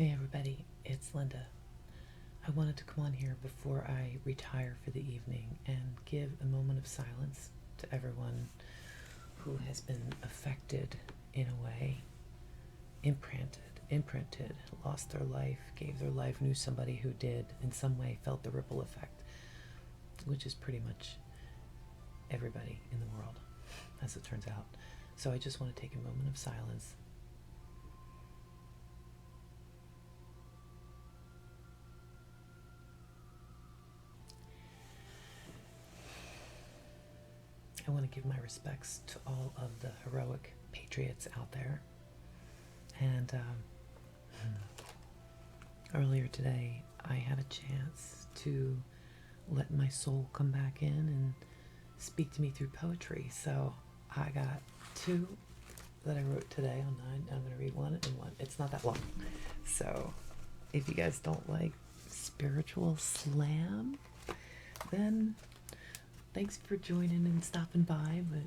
Hey everybody, it's Linda. I wanted to come on here before I retire for the evening and give a moment of silence to everyone who has been affected in a way, imprinted, lost their life, gave their life, knew somebody who did, in some way felt the ripple effect, which is pretty much everybody in the world, as it turns out. So I just want to take a moment of silence. I want to give my respects to all of the heroic patriots out there. And earlier today, I had a chance to let my soul come back in and speak to me through poetry. So I got two that I wrote today on 9. I'm going to read one and one. It's not that long. So if you guys don't like spiritual slam, then thanks for joining and stopping by, but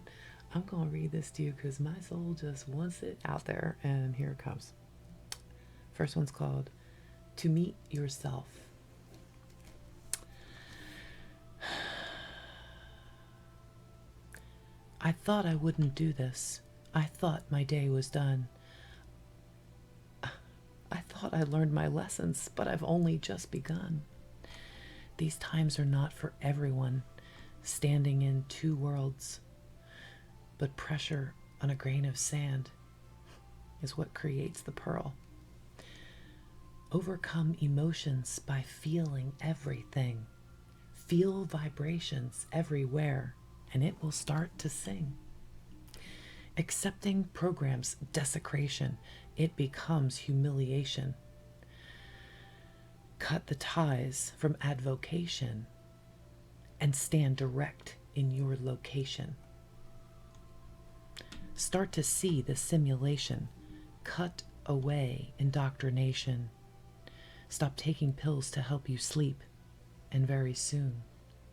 I'm going to read this to you because my soul just wants it out there, and here it comes. First one's called To Meet Yourself. I thought I wouldn't do this. I thought my day was done. I thought I learned my lessons, but I've only just begun. These times are not for everyone. Standing in two worlds, but pressure on a grain of sand is what creates the pearl. Overcome emotions by feeling everything. Feel vibrations everywhere, and it will start to sing. Accepting programs desecration, it becomes humiliation. Cut the ties from advocation and stand direct in your location. Start to see the simulation. Cut away indoctrination. Stop taking pills to help you sleep, and very soon,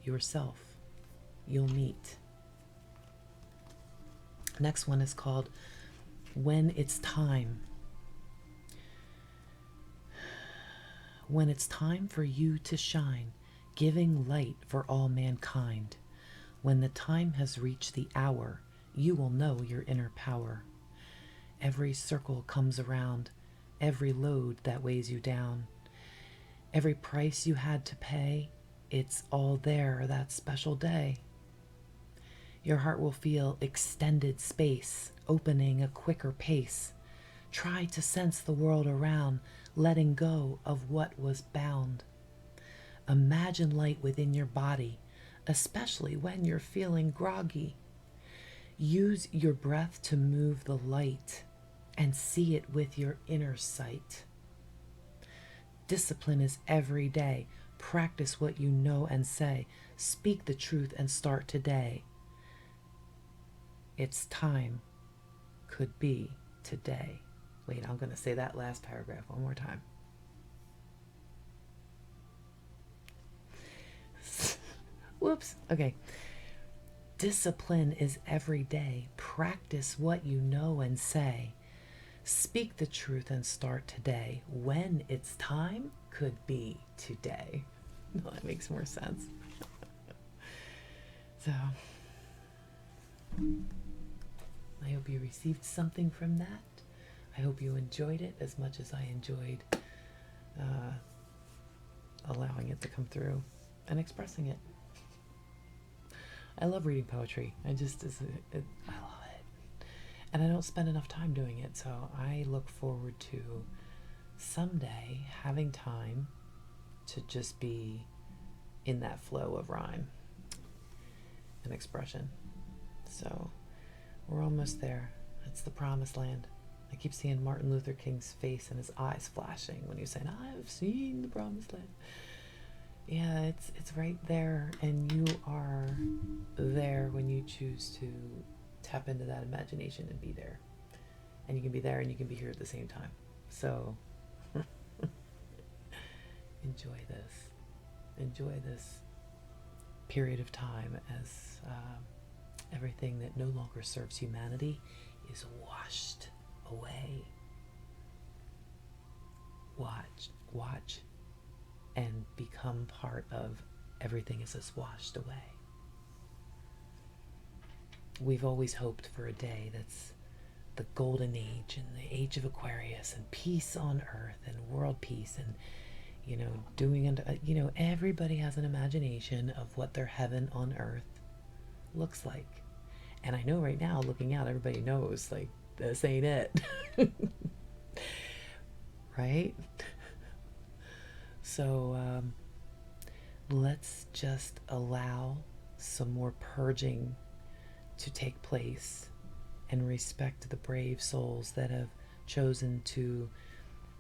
yourself, you'll meet. Next one is called When It's Time. When it's time for you to shine, giving light for all mankind. When the time has reached the hour, you will know your inner power. Every circle comes around, every load that weighs you down. Every price you had to pay, it's all there that special day. Your heart will feel extended space, opening a quicker pace. Try to sense the world around, letting go of what was bound. Imagine light within your body, especially when you're feeling groggy. Use your breath to move the light and see it with your inner sight. Discipline is every day. Practice what you know and say. Speak the truth and start today. It's time could be today. Wait, I'm going to say that last paragraph one more time. Whoops. Okay. Discipline is every day. Practice what you know and say. Speak the truth and start today. When it's time, could be today. No, that makes more sense. So, I hope you received something from that. I hope you enjoyed it as much as I enjoyed allowing it to come through and expressing it. I love reading poetry. I love it. And I don't spend enough time doing it, so I look forward to someday having time to just be in that flow of rhyme and expression. So we're almost there. It's the promised land. I keep seeing Martin Luther King's face and his eyes flashing when he's saying, I've seen the promised land. Yeah, it's right there, and you are there when you choose to tap into that imagination and be there. And you can be there and you can be here at the same time. So enjoy this. Enjoy this period of time as everything that no longer serves humanity is washed away. watch, and become part of everything as it's washed away. We've always hoped for a day that's the golden age and the age of Aquarius and peace on earth and world peace and, everybody has an imagination of what their heaven on earth looks like. And I know right now, looking out, everybody knows, like, this ain't it. Right? So let's just allow some more purging to take place and respect the brave souls that have chosen to,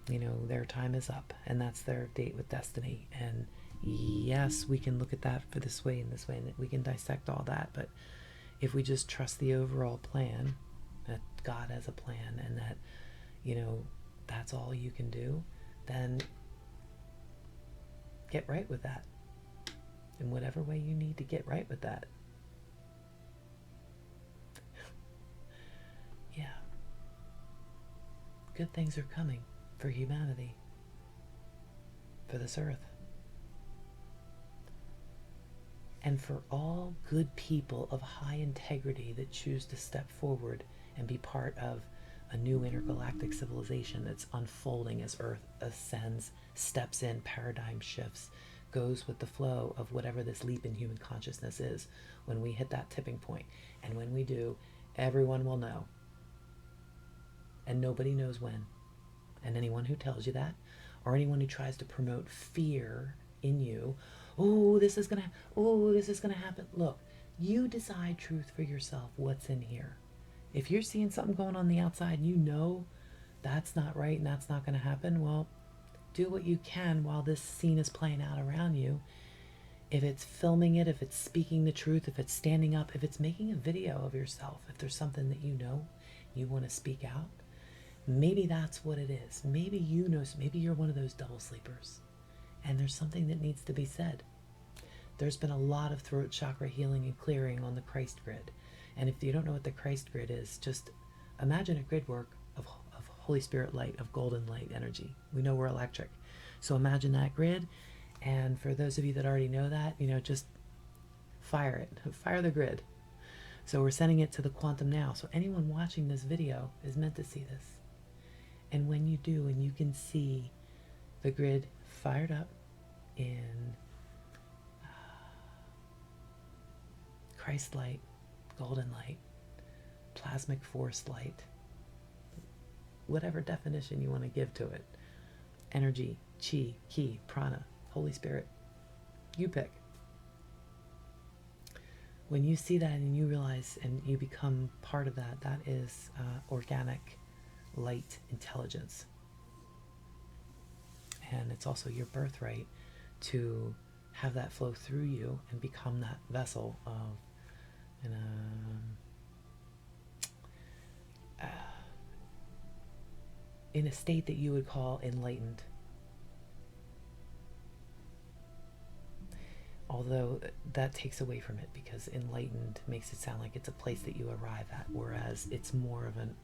their time is up and that's their date with destiny. And yes, we can look at that for this way and this way, and we can dissect all that. But if we just trust the overall plan, that God has a plan, and that, that's all you can do, then get right with that in whatever way you need to get right with that. Yeah. Good things are coming for humanity, for this earth. And for all good people of high integrity that choose to step forward and be part of a new intergalactic civilization that's unfolding as Earth ascends, steps in, paradigm shifts, goes with the flow of whatever this leap in human consciousness is. When we hit that tipping point, and when we do, everyone will know. And nobody knows when. And anyone who tells you that, or anyone who tries to promote fear in you, this is gonna happen. Look, you decide truth for yourself. What's in here? If you're seeing something going on the outside, that's not right and that's not going to happen, well, do what you can while this scene is playing out around you. If it's filming it, if it's speaking the truth, if it's standing up, if it's making a video of yourself, if there's something that you want to speak out, maybe that's what it is. Maybe maybe you're one of those double sleepers and there's something that needs to be said. There's been a lot of throat chakra healing and clearing on the Christ grid. And if you don't know what the Christ grid is, just imagine a grid work of Holy Spirit light, of golden light energy. We know we're electric. So imagine that grid. And for those of you that already know that, just fire it. Fire the grid. So we're sending it to the quantum now. So anyone watching this video is meant to see this. And when you do, and you can see the grid fired up in Christ light, golden light, plasmic force light, whatever definition you want to give to it, energy, chi, ki, prana, Holy Spirit, you pick. When you see that and you realize and you become part of that, that is organic light intelligence. And it's also your birthright to have that flow through you and become that vessel of in a state that you would call enlightened. Although that takes away from it, because enlightened makes it sound like it's a place that you arrive at, whereas it's more of an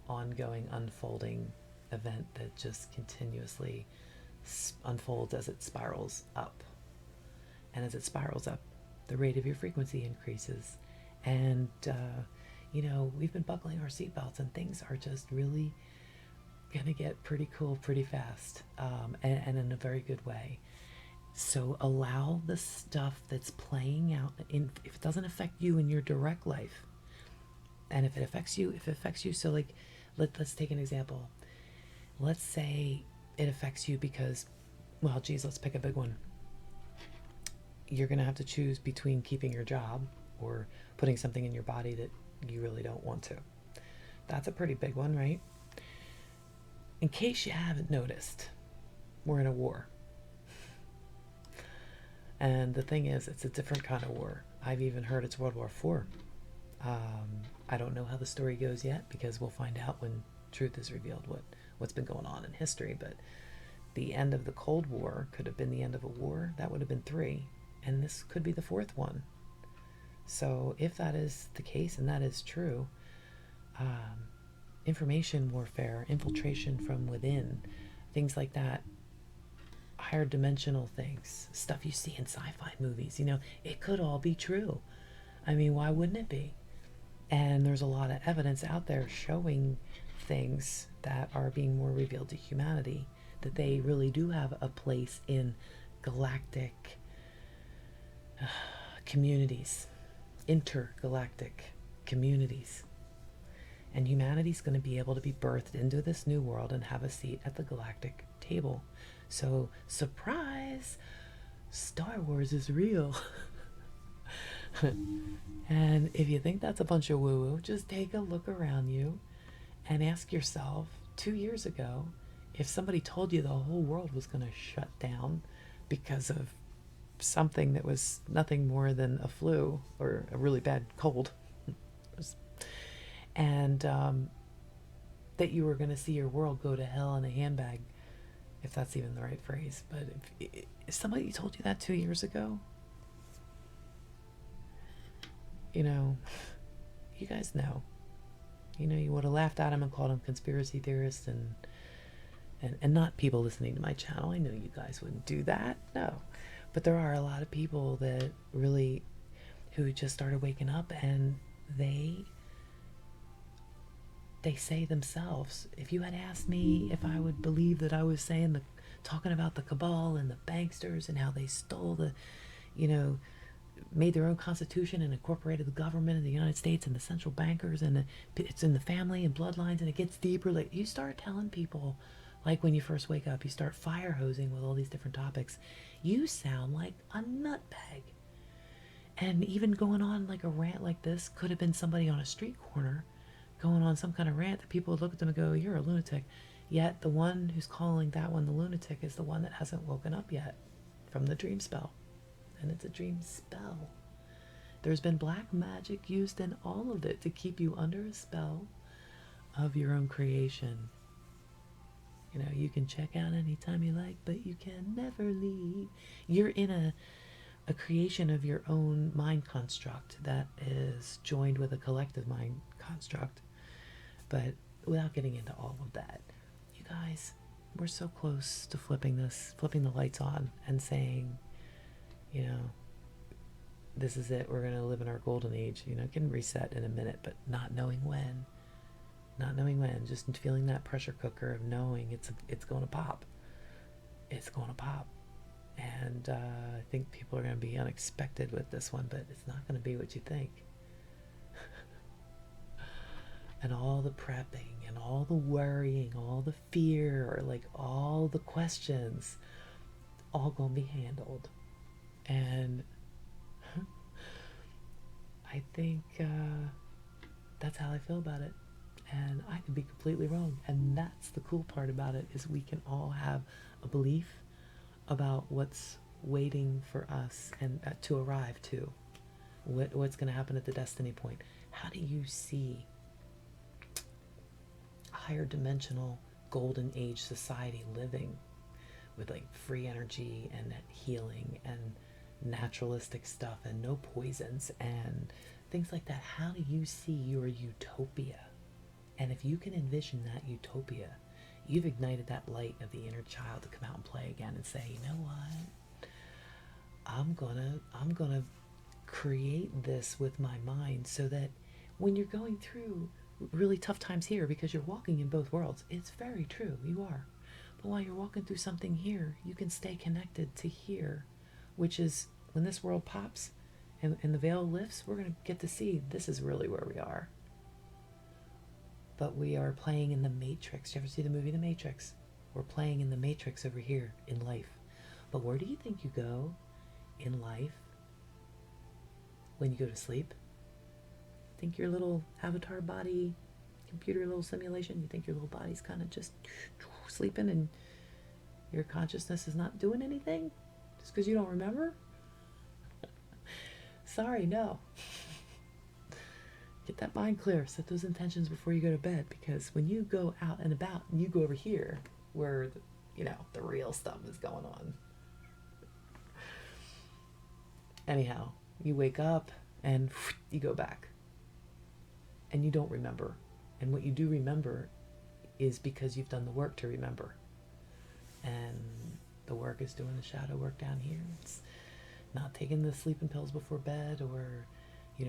ongoing, unfolding event that just continuously unfolds as it spirals up. And as it spirals up, the rate of your frequency increases. And, we've been buckling our seatbelts, and things are just really going to get pretty cool pretty fast, and in a very good way. So allow the stuff that's playing out, if it doesn't affect you in your direct life, and if it affects you, so like, let's take an example. Let's say it affects you because, let's pick a big one. You're going to have to choose between keeping your job or putting something in your body that you really don't want to. That's a pretty big one, right? In case you haven't noticed, we're in a war. And the thing is, it's a different kind of war. I've even heard it's World War IV. I don't know how the story goes yet, because we'll find out when truth is revealed what's been going on in history. But the end of the Cold War could have been the end of a war. That would have been 3. And this could be the 4th one. So if that is the case, and that is true, information warfare, infiltration from within, I things like that, higher dimensional things, stuff you see in sci-fi movies, it could all be true. I mean, why wouldn't it be? And there's a lot of evidence out there showing things that are being more revealed to humanity, that they really do have a place in galactic communities, intergalactic communities. And humanity's going to be able to be birthed into this new world and have a seat at the galactic table. So, surprise! Star Wars is real. And if you think that's a bunch of woo-woo, just take a look around you and ask yourself, 2 years ago, if somebody told you the whole world was going to shut down because of something that was nothing more than a flu or a really bad cold, and that you were going to see your world go to hell in a handbag, if that's even the right phrase. But if somebody told you that 2 years ago, you guys know. You would have laughed at him and called him conspiracy theorists and not people listening to my channel. I know you guys wouldn't do that. No. But there are a lot of people that really, who just started waking up, and they say themselves, if you had asked me if I would believe that I was talking about the cabal and the banksters and how they stole made their own constitution and incorporated the government of the United States and the central bankers, and it's in the family and bloodlines, and it gets deeper. Like, you start telling people, like when you first wake up, you start fire hosing with all these different topics, you sound like a nutbag. And even going on like a rant like this could have been somebody on a street corner going on some kind of rant that people would look at them and go, you're a lunatic. Yet the one who's calling that one the lunatic is the one that hasn't woken up yet from the dream spell. And it's a dream spell. There's been black magic used in all of it to keep you under a spell of your own creation. You can check out anytime you like, but you can never leave. You're in a creation of your own mind construct that is joined with a collective mind construct. But without getting into all of that, you guys, we're so close to flipping the lights on and saying, this is it. We're going to live in our golden age. It can reset in a minute, but not knowing when. Just feeling that pressure cooker of knowing it's going to pop. It's going to pop. And I think people are going to be unexpected with this one, but it's not going to be what you think. And all the prepping and all the worrying, all the fear, like all the questions, all going to be handled. And I think that's how I feel about it. And I could be completely wrong. And that's the cool part about it, is we can all have a belief about what's waiting for us and to arrive to. What's going to happen at the destiny point. How do you see a higher dimensional golden age society living with like free energy and healing and naturalistic stuff and no poisons and things like that? How do you see your utopia? And if you can envision that utopia, you've ignited that light of the inner child to come out and play again and say, you know what? I'm gonna create this with my mind, so that when you're going through really tough times here, because you're walking in both worlds, it's very true, you are. But while you're walking through something here, you can stay connected to here, which is when this world pops and the veil lifts, we're going to get to see this is really where we are. But we are playing in the Matrix. You ever see the movie The Matrix? We're playing in the Matrix over here in life. But where do you think you go in life when you go to sleep? Think your little avatar body, computer little simulation, you think your little body's kind of just sleeping and your consciousness is not doing anything just because you don't remember? Sorry, no. Get that mind clear. Set those intentions before you go to bed, because when you go out and about and you go over here where the real stuff is going on. Anyhow, you wake up and you go back and you don't remember. And what you do remember is because you've done the work to remember. and the work is doing the shadow work down here. It's not taking the sleeping pills before bed, or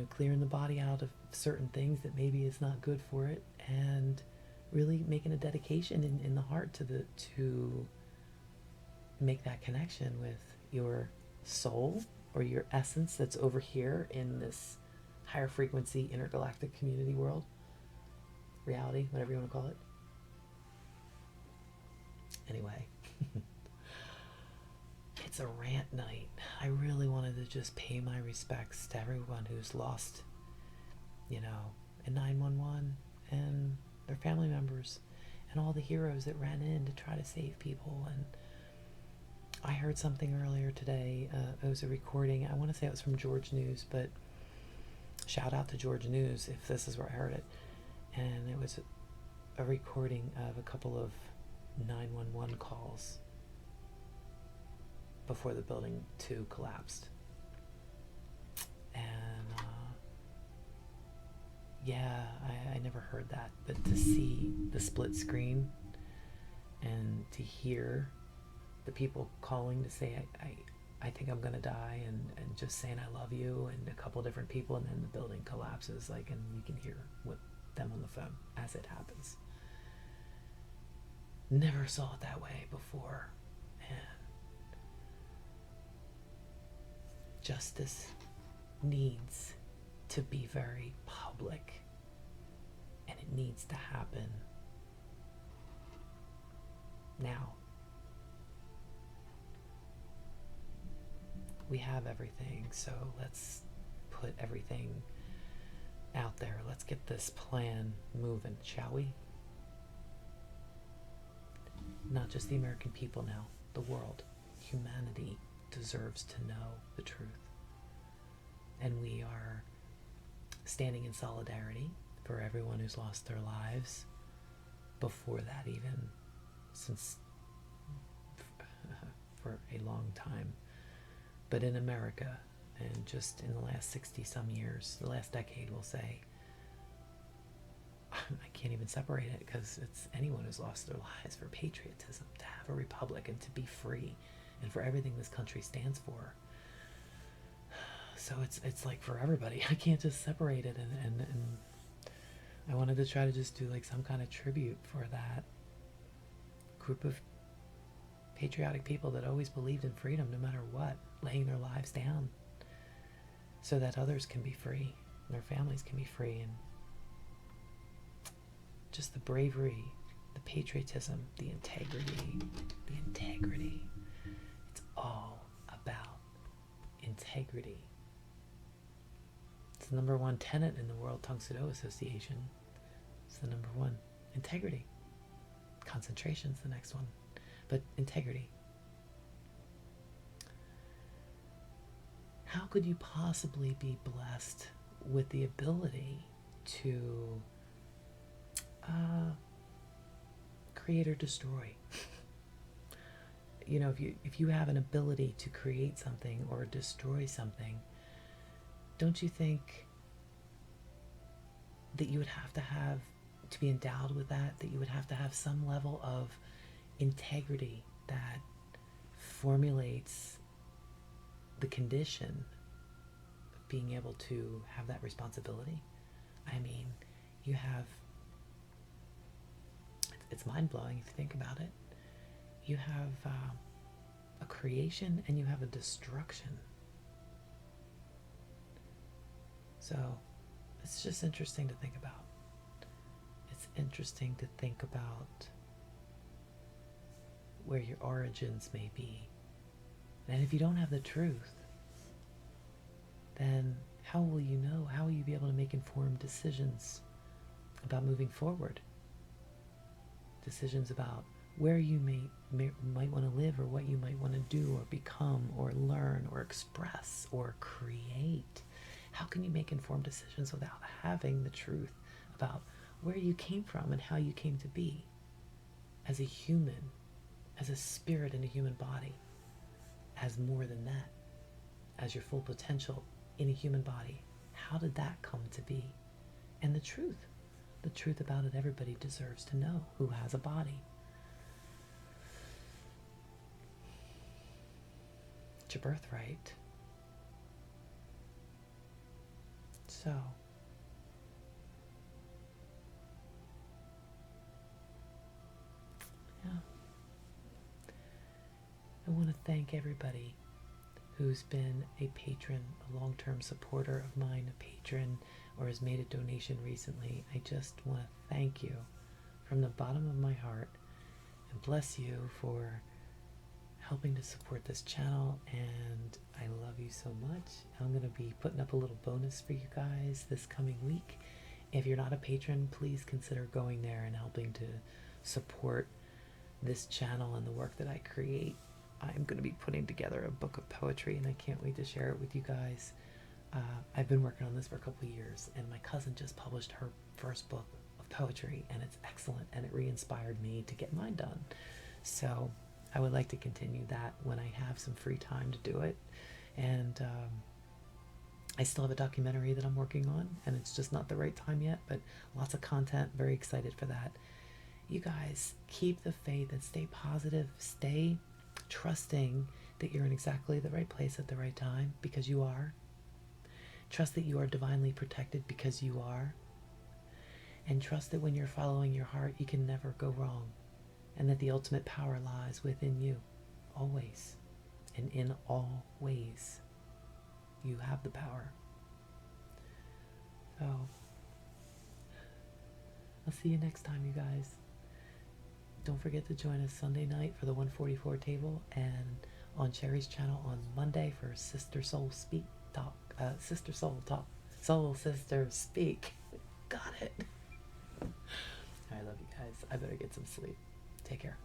clearing the body out of certain things that maybe is not good for it, and really making a dedication in the heart to make that connection with your soul or your essence that's over here in this higher frequency intergalactic community world, reality, whatever you want to call it. Anyway, it's a rant night. I really wanted to just pay my respects to everyone who's lost, in 911, and their family members, and all the heroes that ran in to try to save people. And I heard something earlier today. It was a recording. I want to say it was from George News, but shout out to George News if this is where I heard it. And it was a recording of a couple of 911 calls before the building 2 collapsed. And I never heard that, but to see the split screen and to hear the people calling to say I think I'm gonna die, and just saying I love you, and a couple different people, and then the building collapses, and you can hear them on the phone as it happens. Never saw it that way before. And justice needs to be very public, and it needs to happen now. We have everything, so let's put everything out there. Let's get this plan moving, shall we? Not just the American people now, the world. Humanity deserves to know the truth. And we are standing in solidarity for everyone who's lost their lives before that, even since for a long time. But in America, and just in the last 60 some years, the last decade, we'll say, I can't even separate it, because it's anyone who's lost their lives for patriotism, to have a republic and to be free, and for everything this country stands for. So it's like for everybody. I can't just separate it, and I wanted to try to just do like some kind of tribute for that group of patriotic people that always believed in freedom no matter what, laying their lives down so that others can be free, and their families can be free. And just the bravery, the patriotism, the integrity. It's all about integrity. It's the number one tenet in the World Tongue Sudo Association. It's the number one. Integrity. Concentration's the next one. But integrity. How could you possibly be blessed with the ability to create or destroy? If you have an ability to create something or destroy something, don't you think that you would have to be endowed with that you would have to have some level of integrity that formulates the condition of being able to have that responsibility? I mean, you have, it's mind-blowing if you think about it. You have a creation and you have a destruction. So it's just interesting to think about. It's interesting to think about where your origins may be. And if you don't have the truth, then how will you know? How will you be able to make informed decisions about moving forward? Decisions about where you might want to live, or what you might want to do or become or learn or express or create. How can you make informed decisions without having the truth about where you came from and how you came to be as a human, as a spirit in a human body, as more than that, as your full potential in a human body? How did that come to be? And the truth about it, everybody deserves to know who has a body. It's your birthright. So, yeah. I want to thank everybody who's been a patron, a long-term supporter of mine, a patron, or has made a donation recently. I just want to thank you from the bottom of my heart and bless you for helping to support this channel, and I love you so much. I'm going to be putting up a little bonus for you guys this coming week. If you're not a patron, please consider going there and helping to support this channel and the work that I create. I'm going to be putting together a book of poetry, and I can't wait to share it with you guys. I've been working on this for a couple of years, and my cousin just published her first book of poetry, and it's excellent, and it re-inspired me to get mine done. So I would like to continue that when I have some free time to do it. And I still have a documentary that I'm working on, and it's just not the right time yet, but lots of content. Very excited for that. You guys, keep the faith and stay positive. Stay trusting that you're in exactly the right place at the right time, because you are. Trust that you are divinely protected, because you are. And trust that when you're following your heart, you can never go wrong, and that the ultimate power lies within you, always, and in all ways. You have the power. So I'll see you next time, you guys. Don't forget to join us Sunday night for the 144 table, and on Sherry's channel on Monday for Sister Soul Speak Talk. Sister Soul Talk. Soul Sisters Speak. Got it. I love you guys. I better get some sleep. Take care.